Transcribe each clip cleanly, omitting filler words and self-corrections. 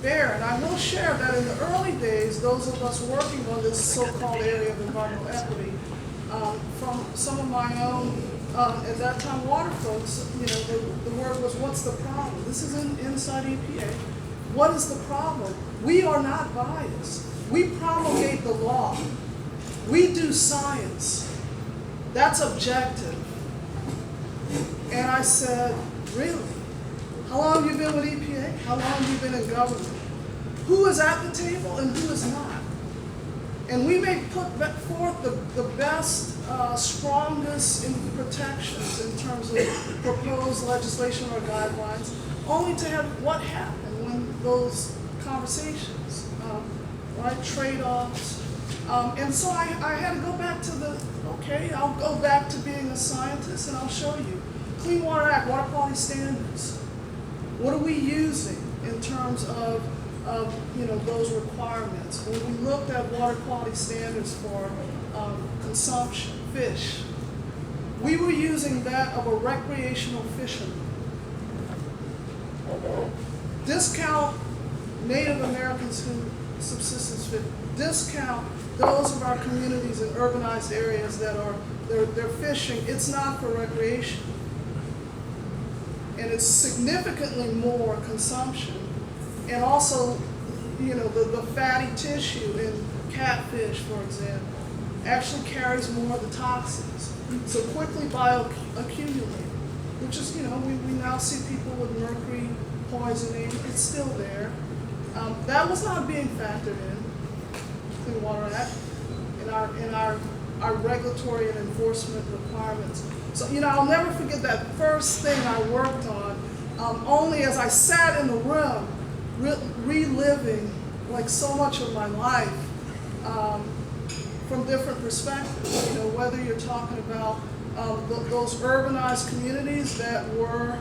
bear. And I will share that in the early days, those of us working on this so-called area of environmental equity, from some of my own, at that time, water folks, the word was, what's the problem? This is inside EPA. What is the problem? We are not biased. We promulgate the law. We do science. That's objective. And I said, really? How long have you been with EPA? How long have you been in government? Who is at the table and who is not? And we may put forth the best, strongest protections in terms of proposed legislation or guidelines, only to have what happened when those conversations, right, trade-offs. And so I had to go back to I'll go back to being a scientist and I'll show you. Clean Water Act, water quality standards. What are we using in terms of those requirements? When we looked at water quality standards for consumption, fish, we were using that of a recreational fisherman. Discount Native Americans who subsistence fish. Discount those of our communities in urbanized areas that they're fishing. It's not for recreation. And it's significantly more consumption. And also, the fatty tissue in catfish, for example, actually carries more of the toxins. So quickly bioaccumulate, which is, we now see people with mercury poisoning. It's still there. That was not being factored in Clean Water Act in our regulatory and enforcement requirements. So, I'll never forget that first thing I worked on, only as I sat in the room, reliving like so much of my life from different perspectives. Whether you're talking about those urbanized communities that were,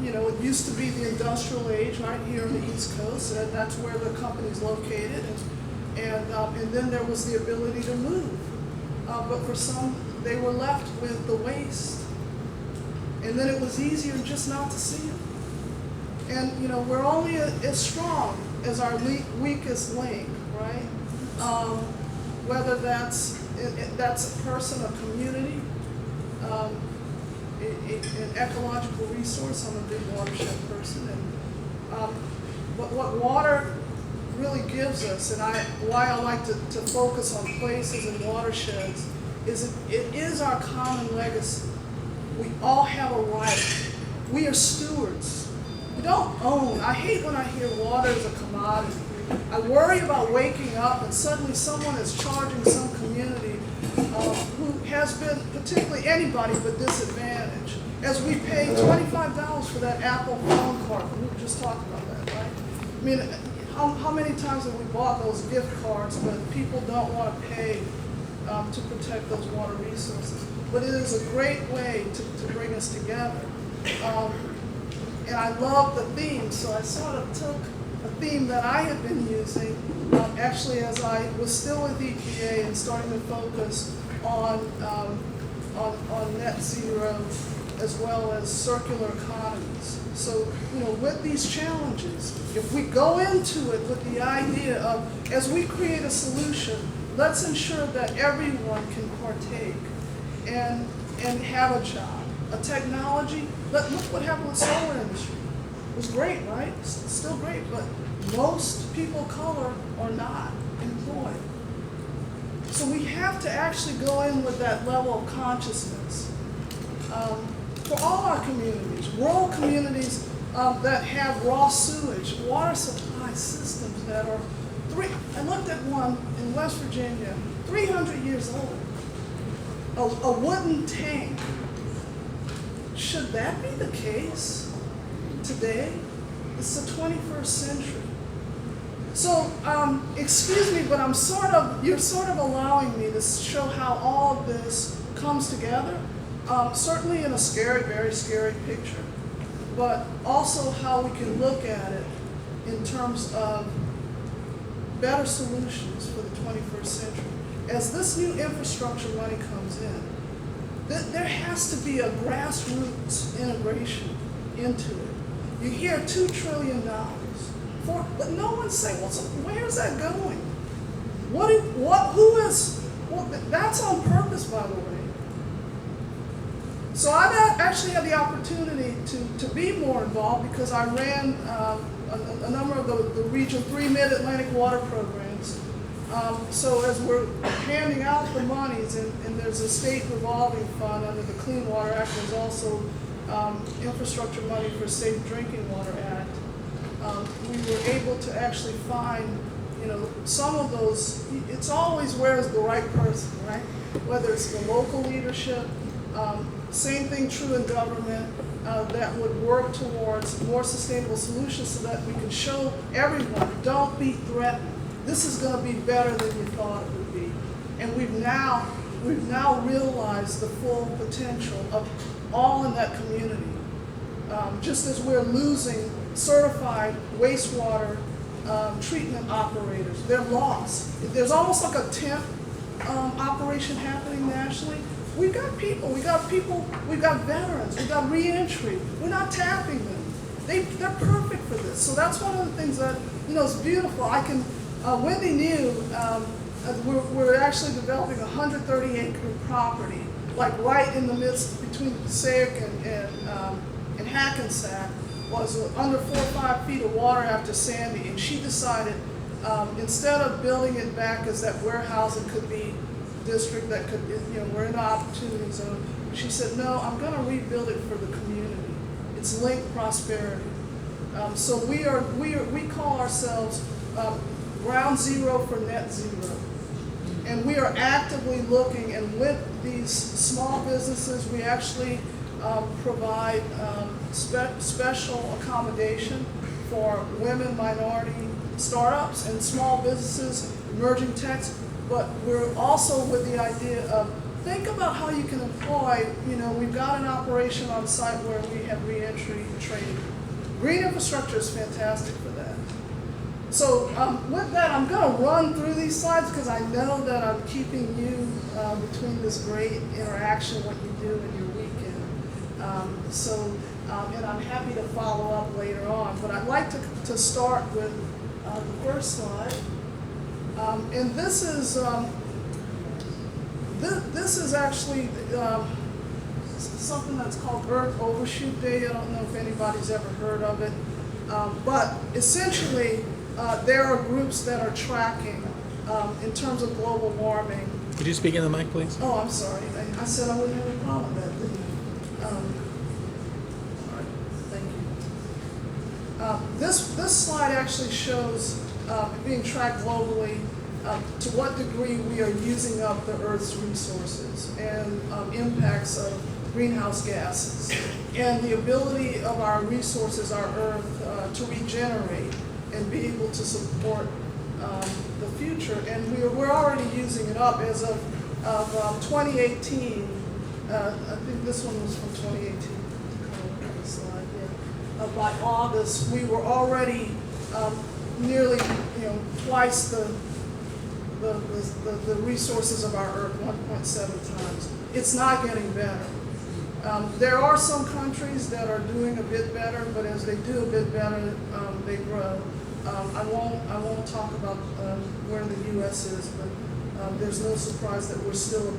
it used to be the industrial age right here on the East Coast, and that's where the company's located, and then there was the ability to move. But for some, they were left with the waste. And then it was easier just not to see them. And, we're only as strong as our weakest link, right? Whether that's a person, a community, an ecological resource. I'm a big watershed person. But what water really gives us, and why I like to focus on places and watersheds, is it is our common legacy. We all have a right. We are stewards. We don't own. I hate when I hear water as a commodity. I worry about waking up and suddenly someone is charging some community who has been, particularly anybody but disadvantaged, as we pay $25 for that Apple phone card. We were just talking about that, right? I mean, how many times have we bought those gift cards, but people don't want to pay to protect those water resources? But it is a great way to bring us together. And I love the theme, so I sort of took a theme that I had been using, actually as I was still with EPA and starting to focus on net zero as well as circular economies. So, with these challenges, if we go into it with the idea of, as we create a solution, let's ensure that everyone can partake and have a job. A technology, look what happened with the solar industry. It was great, right? It's still great, but most people of color are not employed. So we have to actually go in with that level of consciousness. For all our communities, rural communities that have raw sewage, water supply systems that are I looked at one in West Virginia, 300 years old, a wooden tank. Should that be the case today? It's the 21st century. So, excuse me, but you're sort of allowing me to show how all of this comes together. Certainly in a scary, very scary picture, but also how we can look at it in terms of better solutions for the 21st century. As this new infrastructure money comes in, there has to be a grassroots integration into it. You hear $2 trillion, but no one's saying, well, so where's that going? That's on purpose, by the way. So I've actually had the opportunity to be more involved because I ran a number of the Region 3 Mid-Atlantic water programs. So as we're handing out the monies, and there's a state revolving fund under the Clean Water Act, there's also infrastructure money for Safe Drinking Water Act. We were able to actually find, some of those. It's always where's the right person, right? Whether it's the local leadership, same thing true in government, that would work towards more sustainable solutions so that we can show everyone, don't be threatened. This is going to be better than you thought it would be. And we've now realized the full potential of all in that community. Just as we're losing certified wastewater treatment operators, they're lost. There's almost like a temp operation happening nationally. We've got veterans, we've got reentry. We're not tapping them. They're perfect for this. So that's one of the things that, is beautiful. Wendy knew we're actually developing a 130-acre property, like right in the midst between Passaic and Hackensack, was under 4 or 5 feet of water after Sandy, and she decided instead of building it back as that warehouse, it could be district that could, we're in an opportunity zone. She said, no, I'm going to rebuild it for the community. It's linked prosperity. So we call ourselves ground zero for net zero. And we are actively looking, and with these small businesses, we actually provide special accommodation for women, minority startups, and small businesses, emerging techs. But we're also with the idea of, think about how you can employ, we've got an operation on site where we have reentry training. Green infrastructure is fantastic for that. So with that, I'm going to run through these slides because I know that I'm keeping you between this great interaction, what you do in your weekend. And I'm happy to follow up later on. But I'd like to start with the first slide. And this is actually something that's called Earth Overshoot Day. I don't know if anybody's ever heard of it, but essentially there are groups that are tracking in terms of global warming. Could you speak in the mic, please? Oh, I'm sorry. I said I wouldn't have a problem with that, didn't I? All right, thank you. This slide actually shows being tracked globally to what degree we are using up the Earth's resources and impacts of greenhouse gases and the ability of our resources, our Earth, to regenerate and be able to support the future. And we're already using it up as of 2018. I think this one was from 2018. Slide, yeah. By August, we were already nearly, twice the resources of our Earth, 1.7 times. It's not getting better. There are some countries that are doing a bit better, but as they do a bit better, they grow. I won't talk about where the U.S. is, but there's no surprise that we're still a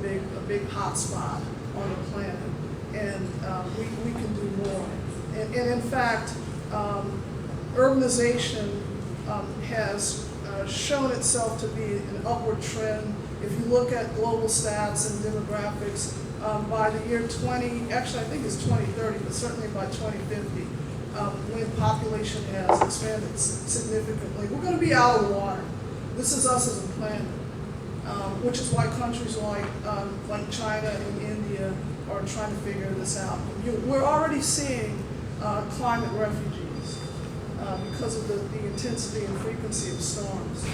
big hot spot on the planet, and we can do more. And in fact, urbanization has shown itself to be an upward trend. If you look at global stats and demographics, by the year 20, actually I think it's 2030, but certainly by 2050, when population has expanded significantly, we're going to be out of water. This is us as a planet, which is why countries like China and India are trying to figure this out. We're already seeing climate refugees because of the intensity and frequency of storms.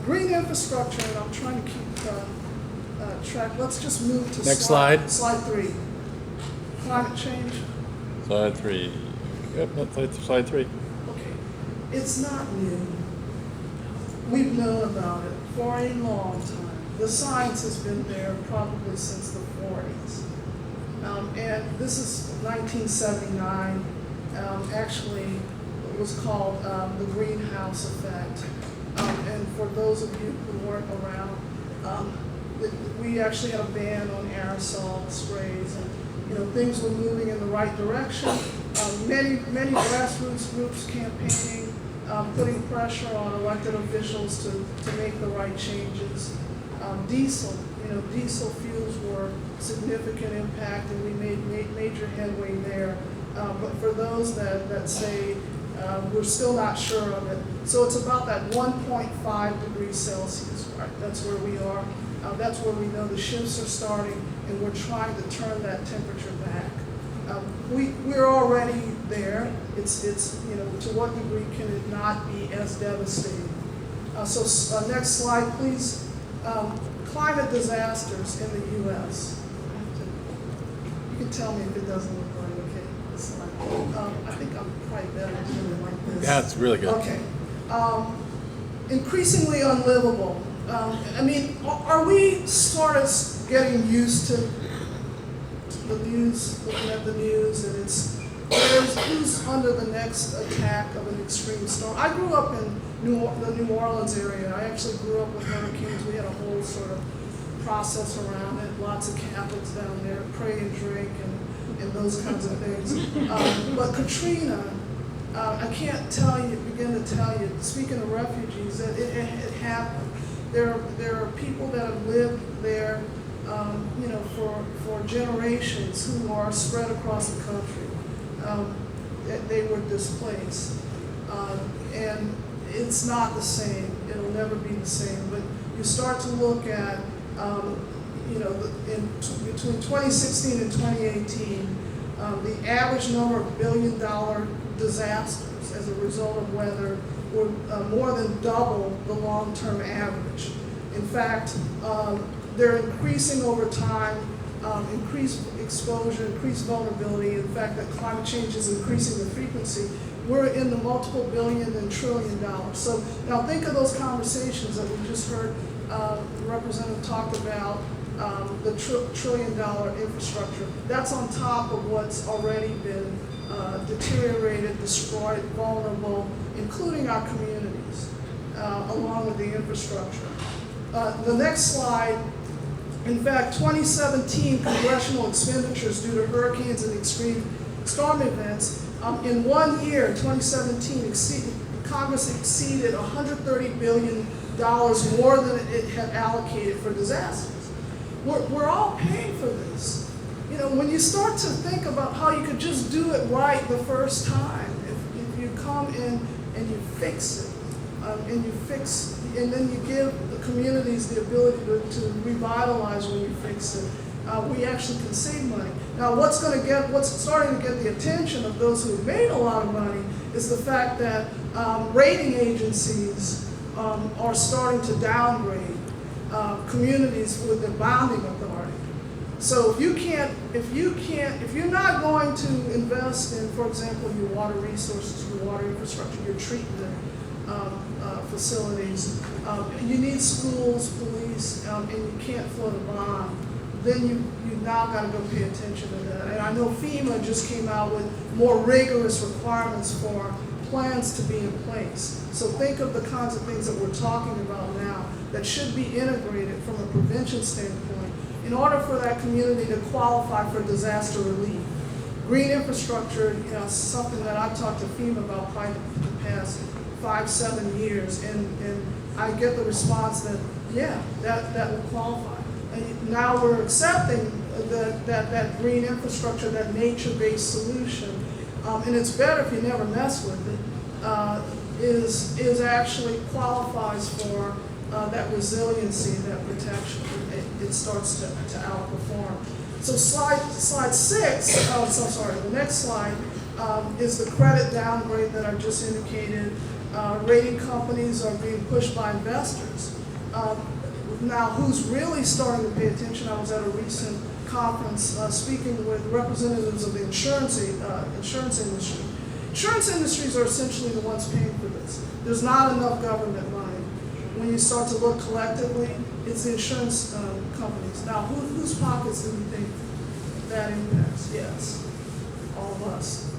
Green infrastructure, and I'm trying to keep track. Let's just move to next slide. Slide 3. Climate change. Slide 3. Yep, that's slide 3. Okay. It's not new. We've known about it for a long time. The science has been there probably since the 40s. And this is 1979. Actually, was called the greenhouse effect. And for those of you who weren't around, we actually had a ban on aerosol sprays, and things were moving in the right direction. Many grassroots groups campaigning, putting pressure on elected officials to make the right changes. Diesel fuels were significant impact, and we made major headway there. But for those that say we're still not sure of it, so it's about that 1.5 degrees Celsius, right? That's where we are. That's where we know the shifts are starting, and we're trying to turn that temperature back. We're already there. It's to what degree can it not be as devastating? So next slide, please. Climate disasters in the U.S. You can tell me if it doesn't look right. Okay, this slide. I think I'm probably better doing it like this. Yeah, it's really good. Okay. Increasingly unlivable. Are we sort of getting used to the news, looking at the news, and who's under the next attack of an extreme storm? I grew up in the New Orleans area. I actually grew up with hurricanes. We had a whole sort of process around it. Lots of Catholics down there, pray and drink and those kinds of things. But Katrina, I can't begin to tell you, speaking of refugees, that it happened. There are people that have lived there, for generations, who are spread across the country. They were displaced, and it's not the same. It'll never be the same. But you start to look at, between 2016 and 2018, the average number of billion-dollar disasters as a result of weather were more than double the long-term average. In fact, they're increasing over time, increased exposure, increased vulnerability. In fact, that climate change is increasing the frequency. We're in the multiple billion and trillion dollars. So now think of those conversations that we just heard the representative talk about, the trillion-dollar infrastructure. That's on top of what's already been deteriorated, destroyed, vulnerable, including our communities, along with the infrastructure. The next slide. In fact, 2017 congressional expenditures due to hurricanes and extreme storm events, in 1 year, 2017, Congress exceeded $130 billion more than it had allocated for disasters. We're all paying for this. When you start to think about how you could just do it right the first time, if you come in and you fix it, and then you give the communities the ability to revitalize when you fix it, we actually can save money. Now, what's starting to get the attention of those who have made a lot of money is the fact that rating agencies are starting to downgrade communities with their bonding authority. So if you're not going to invest in, for example, your water resources, your water infrastructure, your treatment facilities, you need schools, police, and you can't float a bond, then you now got to go pay attention to that. And I know FEMA just came out with more rigorous requirements for plans to be in place. So think of the kinds of things that we're talking about now that should be integrated from a prevention standpoint in order for that community to qualify for disaster relief. Green infrastructure, something that I've talked to FEMA about probably the past 5-7 years, and I get the response that, yeah, that will qualify. And now we're accepting that green infrastructure, that nature-based solution, and it's better if you never mess with it, is actually qualifies for that resiliency, that protection. It starts to outperform. So slide 6, the next slide, is the credit downgrade that I just indicated. Rating companies are being pushed by investors. Now, who's really starting to pay attention? I was at a recent conference speaking with representatives of the insurance industry. Insurance industries are essentially the ones paying for this. There's not enough government money. When you start to look collectively, it's the insurance companies. Now, whose pockets do we think that impacts? Yes, all of us.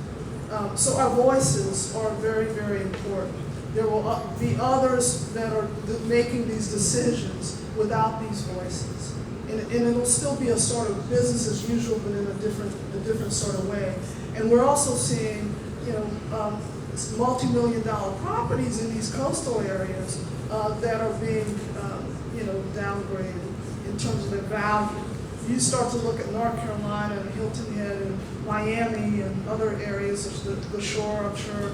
So our voices are very, very important. There will be others that are making these decisions without these voices. And it'll still be a sort of business as usual, but in a different sort of way. And we're also seeing, multi-million-dollar properties in these coastal areas that are being, downgraded in terms of their value. You start to look at North Carolina and Hilton Head and Miami and other areas, the shore, I'm sure,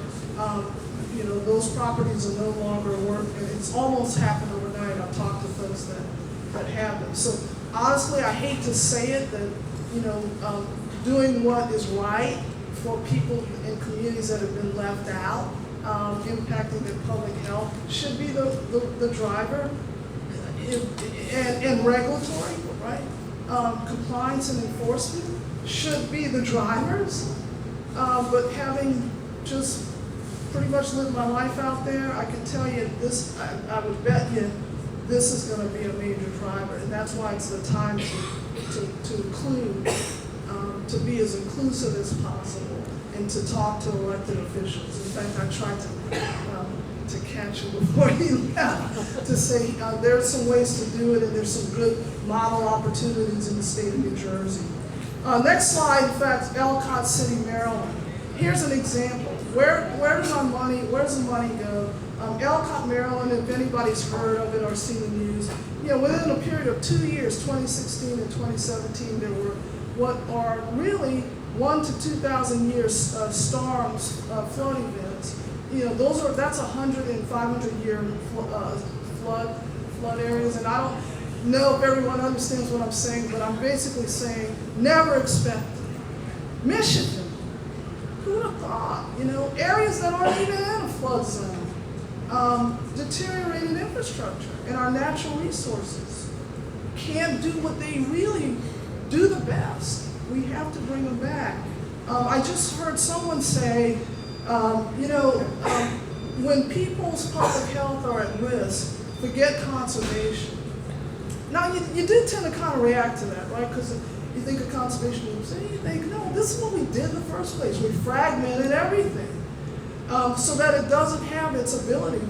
those properties are no longer worth, and it's almost happened overnight. I've talked to folks that have them. So honestly, I hate to say it, that, doing what is right for people in communities that have been left out, impacting their public health, should be the driver, and regulatory, right? Compliance and enforcement should be the drivers, but having just pretty much lived my life out there, I can tell you this, I would bet you this is going to be a major driver, and that's why it's the time to include, to be as inclusive as possible, and to talk to elected officials. In fact, I tried to catch you before you left, to say there's some ways to do it, and there's some good model opportunities in the state of New Jersey. Next slide, in fact, Ellicott City, Maryland. Here's an example. Where does the money go? Ellicott, Maryland, if anybody's heard of it or seen the news, within a period of 2 years, 2016 and 2017, there were what are really 1,000 to 2,000 year storms, flood events. That's 100 and 500 year flood areas, and I don't know if everyone understands what I'm saying, but I'm basically saying never expected. Michigan, who would have thought? Areas that aren't even in a flood zone, deteriorated infrastructure, and our natural resources can't do what they really do the best. We have to bring them back. I just heard someone say, when people's public health are at risk, forget conservation. Now, you do tend to kind of react to that, right? Because you think of conservation groups, and you think, no, this is what we did in the first place. We fragmented everything so that it doesn't have its ability.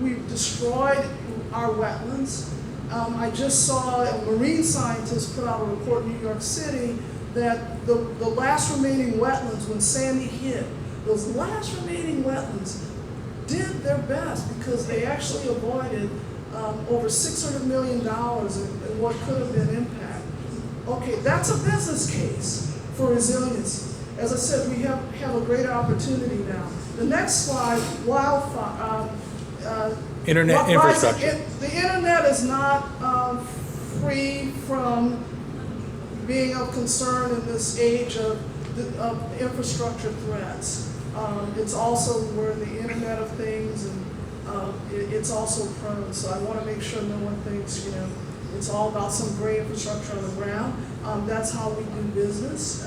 We've destroyed our wetlands. I just saw a marine scientist put out a report in New York City that the last remaining wetlands, when Sandy hit, those last remaining wetlands did their best because they actually avoided over $600 million in what could have been impact. Okay, that's a business case for resiliency. As I said, we have a great opportunity now. The next slide, wildfire. Internet infrastructure. The internet is not free from being of concern in this age of infrastructure threats. It's also we're in the Internet of Things, and it's also prone. So I want to make sure no one thinks, it's all about some great infrastructure on the ground. That's how we do business.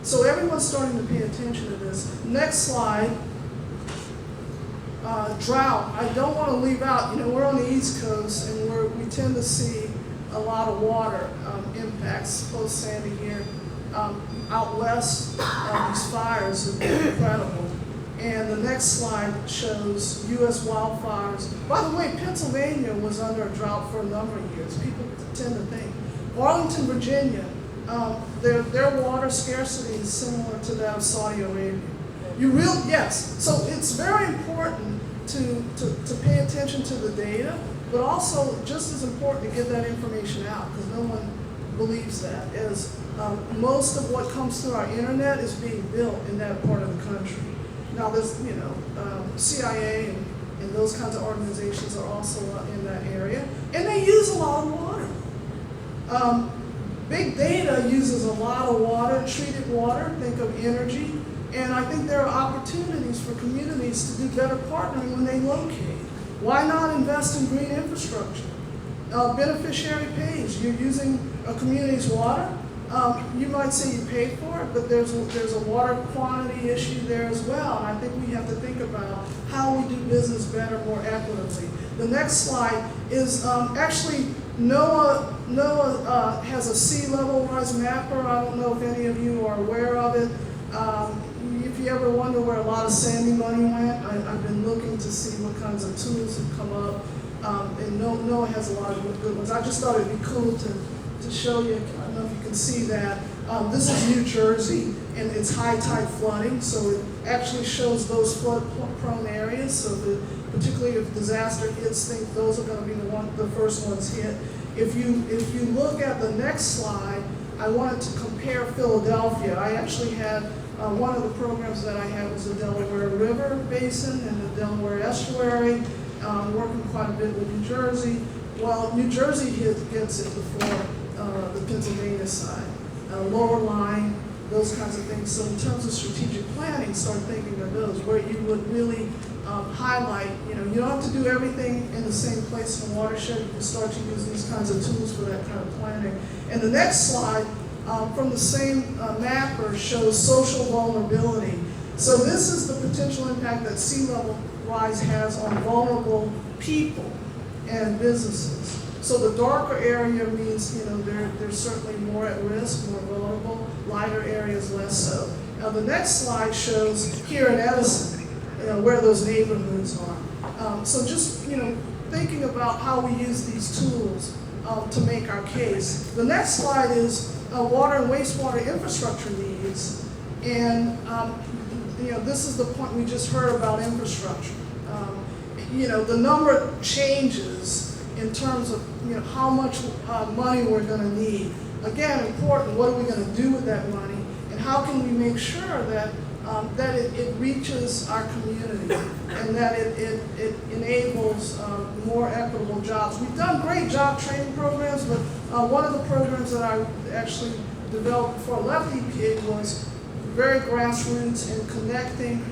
So everyone's starting to pay attention to this. Next slide. Drought. I don't want to leave out, we're on the East Coast, and we tend to see a lot of water impacts post-Sandy here. Out west, these fires have been incredible. And the next slide shows U.S. wildfires. By the way, Pennsylvania was under a drought for a number of years. People tend to think. Arlington, Virginia, their water scarcity is similar to that of Saudi Arabia. Yes. So it's very important to pay attention to the data, but also just as important to get that information out, because no one believes that, as most of what comes through our internet is being built in that part of the country. Now there's, CIA and those kinds of organizations are also in that area, and they use a lot of water. Big data uses a lot of water, treated water, think of energy, and I think there are opportunities for communities to do better partnering when they locate. Why not invest in green infrastructure? Beneficiary pays. You're using a community's water. You might say you pay for it, but there's a water quantity issue there as well. And I think we have to think about how we do business better, more equitably. The next slide is actually NOAA has a sea level rise mapper. I don't know if any of you are aware of it. If you ever wonder where a lot of Sandy money went, I've been looking to see what kinds of tools have come up, and NOAA has a lot of good ones. I just thought it'd be cool to show you. I don't know if you can see that. This is New Jersey, and it's high tide flooding, so it actually shows those flood-prone areas. So particularly if disaster hits, think those are going to be the first ones hit. If you look at the next slide, I wanted to compare Philadelphia. I actually had one of the programs that I had was the Delaware River Basin and the Delaware Estuary, working quite a bit with New Jersey. Well, New Jersey gets it before the Pennsylvania side. Lower line, those kinds of things. So in terms of strategic planning, start thinking of those, where you would really highlight, you don't have to do everything in the same place in the watershed. You can start to use these kinds of tools for that kind of planning. And the next slide, from the same mapper, shows social vulnerability. So this is the potential impact that sea level rise has on vulnerable people and businesses. So the darker area means, they're certainly more at risk, more vulnerable. Lighter areas less so. Now the next slide shows here in Edison, where those neighborhoods are. So just, thinking about how we use these tools to make our case. The next slide is water and wastewater infrastructure needs. And, this is the point we just heard about infrastructure. The number changes in terms of how much money we're going to need. Again, important, what are we going to do with that money, and how can we make sure that it reaches our community and that it enables more equitable jobs. We've done great job training programs, but one of the programs that I actually developed before I left EPA was very grassroots in connecting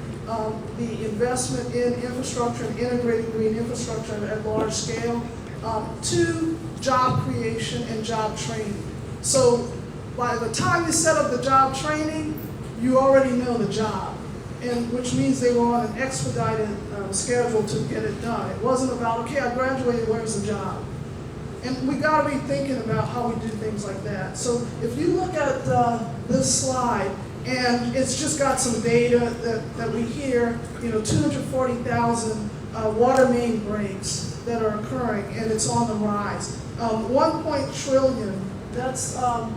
the investment in infrastructure and integrating green infrastructure at large scale to job creation and job training. So by the time you set up the job training, you already know the job, and which means they were on an expedited schedule to get it done. It wasn't about, okay, I graduated, where's the job? And we got to be thinking about how we do things like that. So if you look at this slide, and it's just got some data that we hear, 240,000 water main breaks that are occurring, and it's on the rise. 1 trillion, that's, I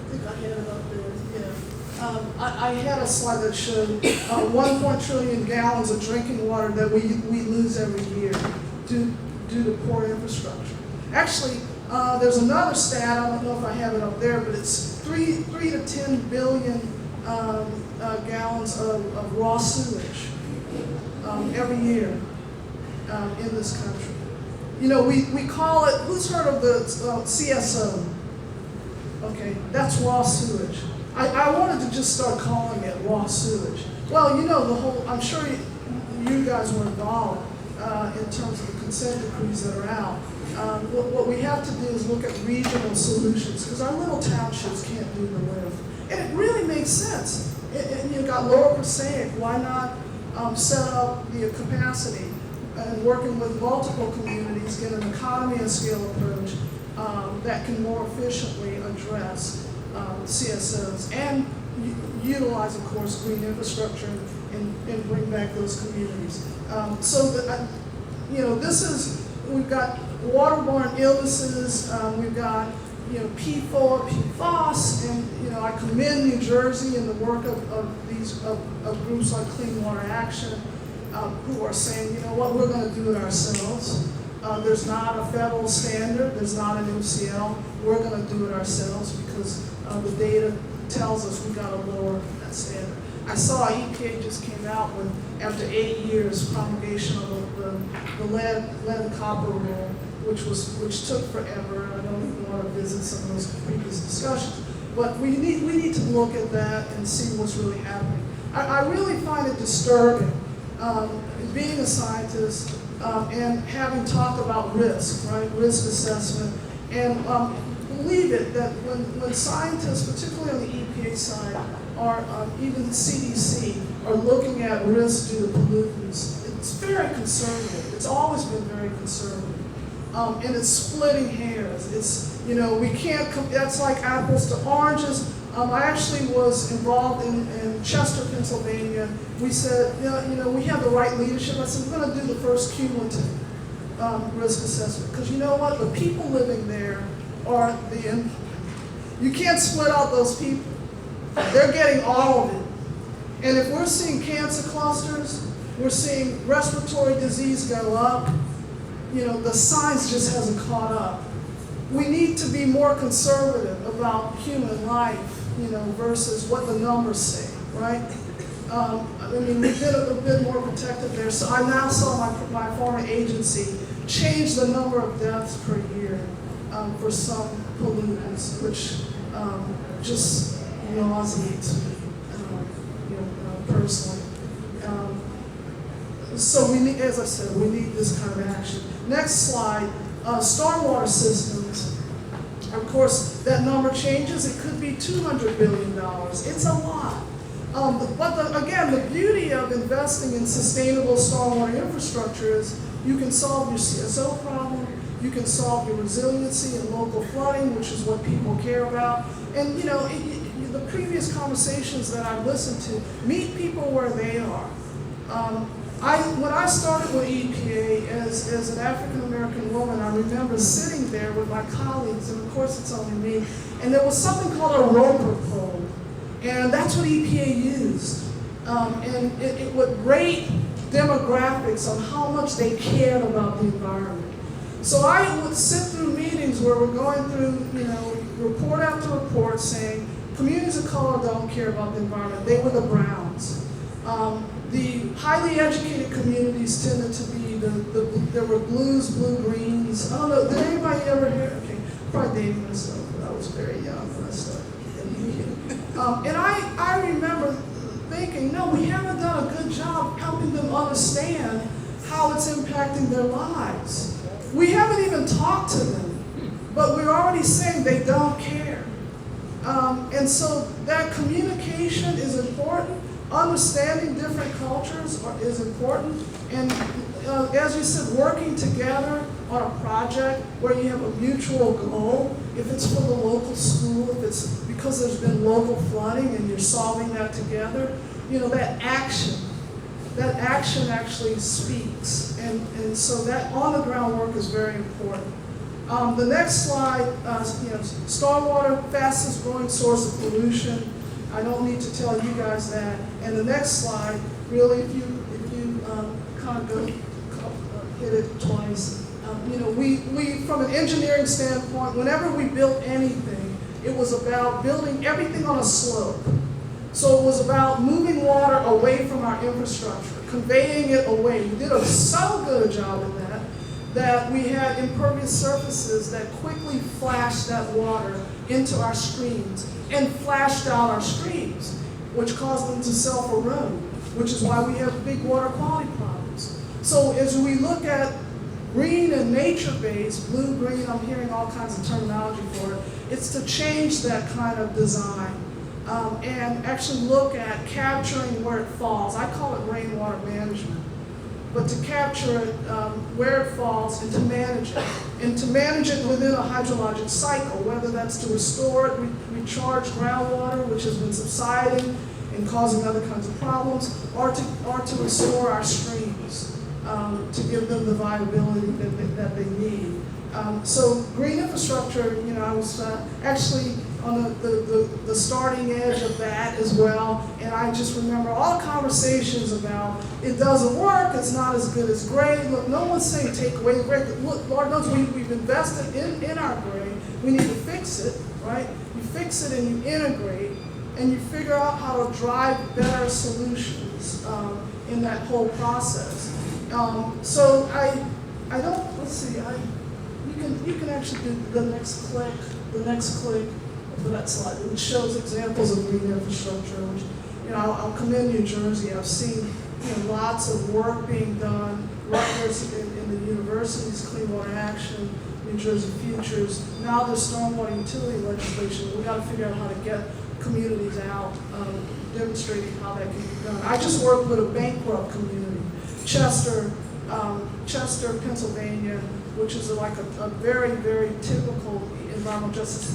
think I had it up there, yeah. I had a slide that showed 1 trillion gallons of drinking water that we lose every year due to poor infrastructure. Actually, there's another stat, I don't know if I have it up there, but it's 3 to 10 billion gallons of raw sewage every year in this country. We call it, who's heard of the CSO? Okay, that's raw sewage. I wanted to just start calling it raw sewage. Well, the whole, I'm sure you guys were involved in terms of the consent decrees that are out. What we have to do is look at regional solutions, because our little townships can't do the lift. And it really makes sense. And you've got lower Passaic, why not set up the capacity and working with multiple communities, get an economy and scale approach that can more efficiently address CSOs and utilize, of course, green infrastructure and bring back those communities. This is, we've got waterborne illnesses, we've got P4, PFAS, and I commend New Jersey and the work of groups like Clean Water Action, who are saying, what, we're going to do it ourselves. There's not a federal standard, there's not an MCL. We're going to do it ourselves because the data tells us we got to lower that standard. I saw EPA just came out when, after 8 years, promulgation of the lead and copper rule, which took forever. I don't even want to visit some of those previous discussions. But we need to look at that and see what's really happening. I really find it disturbing, being a scientist and having talked about risk, right? Risk assessment. And believe it, that when scientists, particularly on the EPA side, or even the CDC, are looking at risk due to pollutants, it's very conservative. It's always been very conservative. And it's splitting hairs. It's, we can't, that's like apples to oranges. I actually was involved in Chester, Pennsylvania. We said, we have the right leadership. I said, we're going to do the first cumulative risk assessment. Because you know what? The people living there are the input. You can't split out those people. They're getting all of it. And if we're seeing cancer clusters, we're seeing respiratory disease go up, the science just hasn't caught up. We need to be more conservative about human life, versus what the numbers say, right? We've been a bit more protective there. So I now saw my former agency change the number of deaths per year for some pollutants, which just nauseates me, personally. So we need, as I said, we need this kind of action. Next slide, stormwater systems. Of course, that number changes. It could be $200 billion. It's a lot. But again, the beauty of investing in sustainable stormwater infrastructure is you can solve your CSO problem, you can solve your resiliency and local flooding, which is what people care about. And the previous conversations that I've listened to, meet people where they are. When I started with EPA as an African American woman, I remember sitting there with my colleagues, and of course it's only me, and there was something called a Roper poll, and that's what EPA used. And it would rate demographics on how much they cared about the environment. So I would sit through meetings where we're going through, report after report saying, communities of color don't care about the environment. They were the Browns. The highly educated communities tended to be there were blues, blue-greens. I don't know, did anybody ever hear? Okay, probably dating myself, but I was very young when I started. And I remember thinking, no, we haven't done a good job helping them understand how it's impacting their lives. We haven't even talked to them, but we're already saying they don't care. And so that communication is important. Understanding different cultures is important. And as you said, working together on a project where you have a mutual goal, if it's for the local school, if it's because there's been local flooding and you're solving that together, that action actually speaks. And so that on-the-ground work is very important. The next slide, stormwater, fastest growing source of pollution. I don't need to tell you guys that. And the next slide, really, if you kind of go hit it twice, we from an engineering standpoint, whenever we built anything, it was about building everything on a slope. So it was about moving water away from our infrastructure, conveying it away. We did so good a job of that we had impervious surfaces that quickly flashed that water into our streams and flashed out our streams, which caused them to self-erode, which is why we have big water quality problems. So as we look at green and nature-based, blue-green, I'm hearing all kinds of terminology for it, it's to change that kind of design and actually look at capturing where it falls. I call it rainwater management. But to capture it where it falls and to manage it. And to manage it within a hydrologic cycle, whether that's to restore it, recharge groundwater, which has been subsiding and causing other kinds of problems, or to restore our streams, to give them the viability that they need. So green infrastructure, I was actually on the starting edge of that as well, and I just remember all the conversations about it doesn't work, it's not as good as gray. Look, no one's saying take away the gray. Look, Lord knows we've invested in our gray. We need to fix it, right? You fix it and you integrate, and you figure out how to drive better solutions in that whole process. So I don't, let's see, you can actually do the next click for that slide, which shows examples of green infrastructure, which, I'll commend New Jersey. I've seen, lots of work being done, Rutgers in the universities, Clean Water Action, New Jersey Futures. Now there's stormwater utility legislation. We've got to figure out how to get communities out, demonstrating how that can be done. I just worked with a bankrupt community, Chester, Pennsylvania, which is like a very, very typical environmental justice